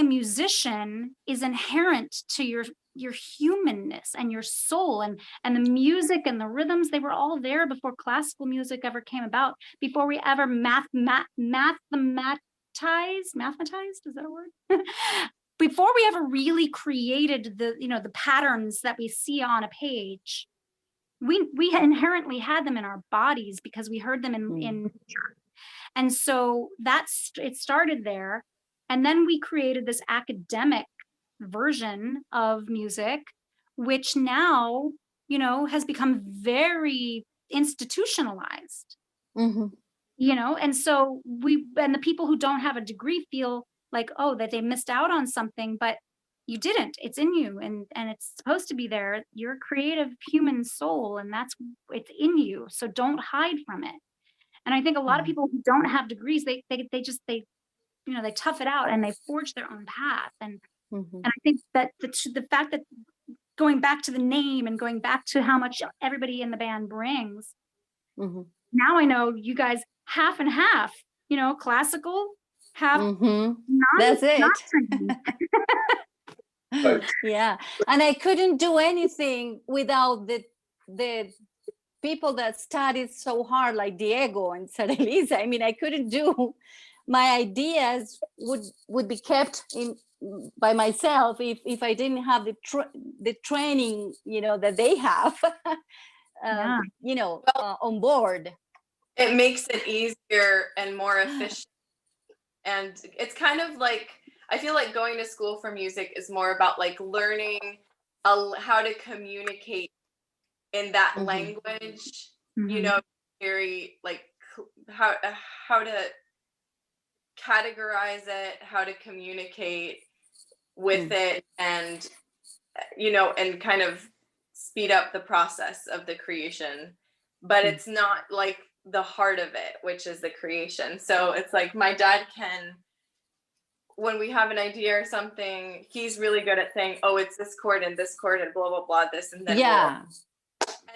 a musician is inherent to your humanness and your soul, and the music and the rhythms, they were all there before classical music ever came about, before we ever mathematized, is that a word? Before we ever really created the, the patterns that we see on a page, we inherently had them in our bodies because we heard them in nature. And so it started there. And then we created this academic version of music, which now, has become very institutionalized. And so and the people who don't have a degree feel like, oh, that they missed out on something, but you didn't. It's in you, and it's supposed to be there. You're a creative human soul, and it's in you. So don't hide from it. And I think a lot of people who don't have degrees, they tough it out and they forge their own path. And I think that the fact that, going back to the name and going back to how much everybody in the band brings, now I know you guys half and half, classical, half that's it. Yeah, and I couldn't do anything without the people that studied so hard, like Diego and Sarah Elisa. I mean, I couldn't do, my ideas would be kept by myself if I didn't have the training, that they have, on board. It makes it easier and more efficient. And it's kind of like, I feel like going to school for music is more about like learning how to communicate in that language, very like how to categorize it, how to communicate with it, and and kind of speed up the process of the creation. But it's not like the heart of it, which is the creation. So it's like my dad can, when we have an idea or something, he's really good at saying, oh, it's this chord and this chord and blah blah blah, this and then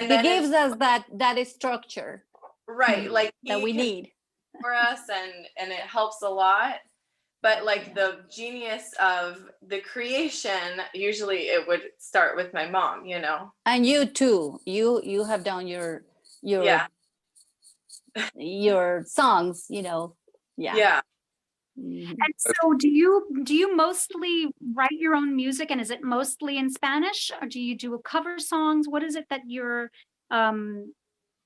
and he gives us that structure, right, like that we need for us, and it helps a lot. But like the genius of the creation, usually it would start with my mom, and you too, you have done your your songs, And so do you mostly write your own music, and is it mostly in Spanish, or do you do a cover songs? What is it that you're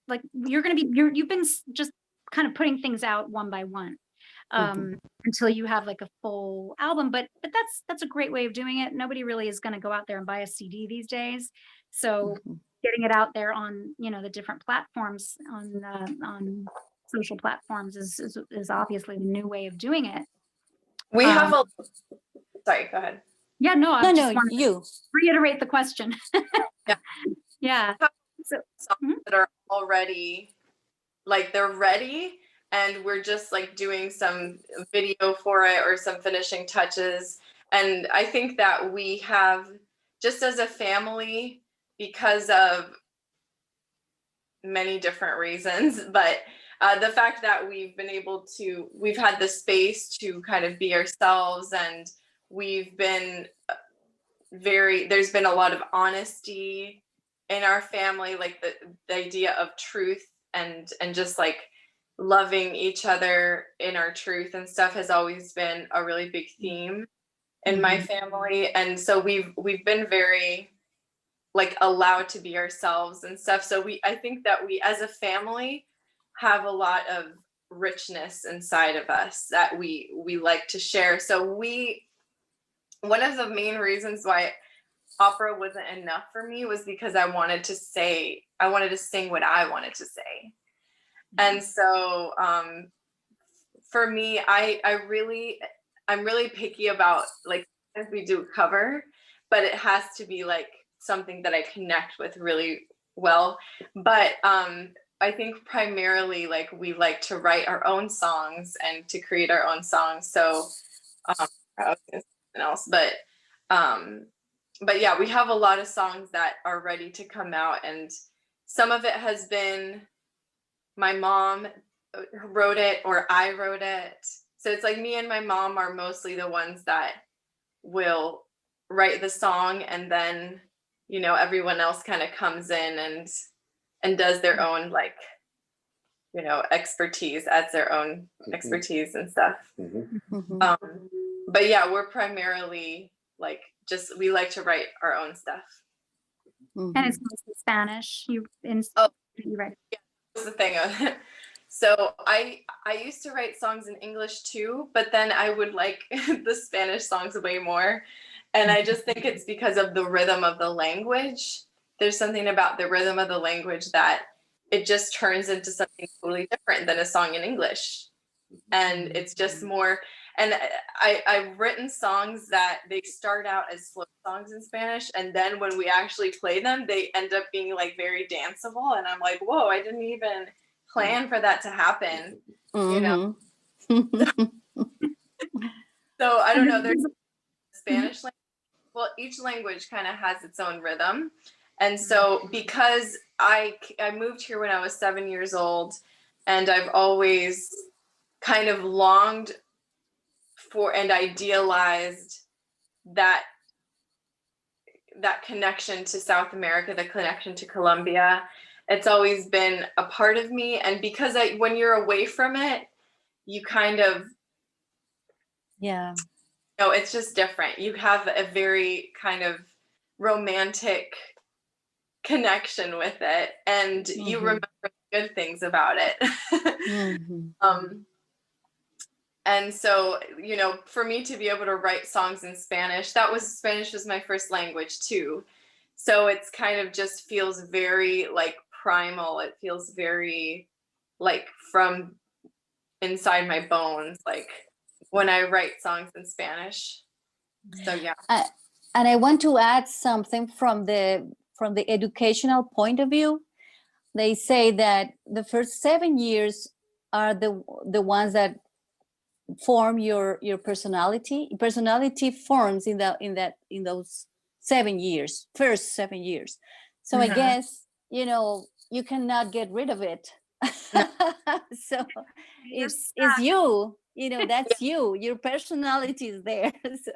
like you've been just kind of putting things out one by one until you have like a full album, but that's a great way of doing it. Nobody really is going to go out there and buy a CD these days, so getting it out there on the different platforms, on social platforms, is obviously the new way of doing it. We have sorry, go ahead. Yeah, no, I just want to reiterate the question. Yeah. So songs that are already like they're ready, and we're just like doing some video for it or some finishing touches. And I think that we have, just as a family, because of many different reasons, but the fact that we've had the space to kind of be ourselves, and we've been there's been a lot of honesty in our family, like the idea of truth and just like loving each other in our truth and stuff has always been a really big theme in my family. And so we've been very like allowed to be ourselves and stuff. So I think that we as a family have a lot of richness inside of us that we like to share. So one of the main reasons why opera wasn't enough for me was because I wanted to sing what I wanted to say. And so for me, I'm really picky about, like, if we do a cover, but it has to be like something that I connect with really well. But I think primarily, like, we like to write our own songs and to create our own songs. So I was gonna say something else, but yeah, we have a lot of songs that are ready to come out, and some of it has been my mom wrote it or I wrote it. So it's like me and my mom are mostly the ones that will write the song, and then, you know, everyone else kind of comes in and does their own, like, you know, expertise, adds their own expertise and stuff. But yeah, we're primarily like, just, we like to write our own stuff. And it's mostly Spanish. You write. That's the thing. So I used to write songs in English too, but then I would like the Spanish songs way more. And I just think it's because of the rhythm of the language. There's something about the rhythm of the language that it just turns into something totally different than a song in English. And it's just more, and I've written songs that they start out as slow songs in Spanish, and then when we actually play them, they end up being like very danceable. And I'm like, whoa, I didn't even plan for that to happen, you know? So I don't know, there's Spanish language. Well, each language kind of has its own rhythm. And so because I moved here when I was 7 years old, and I've always kind of longed for and idealized that connection to South America, the connection to Colombia. It's always been a part of me. And because when you're away from it, you kind of, yeah, no, it's just different. You have a very kind of romantic connection with it, and you remember good things about it. And so, you know, for me to be able to write songs in Spanish, Spanish was my first language too. So it's kind of just feels very like primal. It feels very like from inside my bones, like when I write songs in Spanish. So yeah. And I want to add something from the educational point of view. They say that the first 7 years are the ones that form your personality. Personality forms in those 7 years, first 7 years. So I guess, you know, you cannot get rid of it. So it's you, you know, that's you, your personality is there. So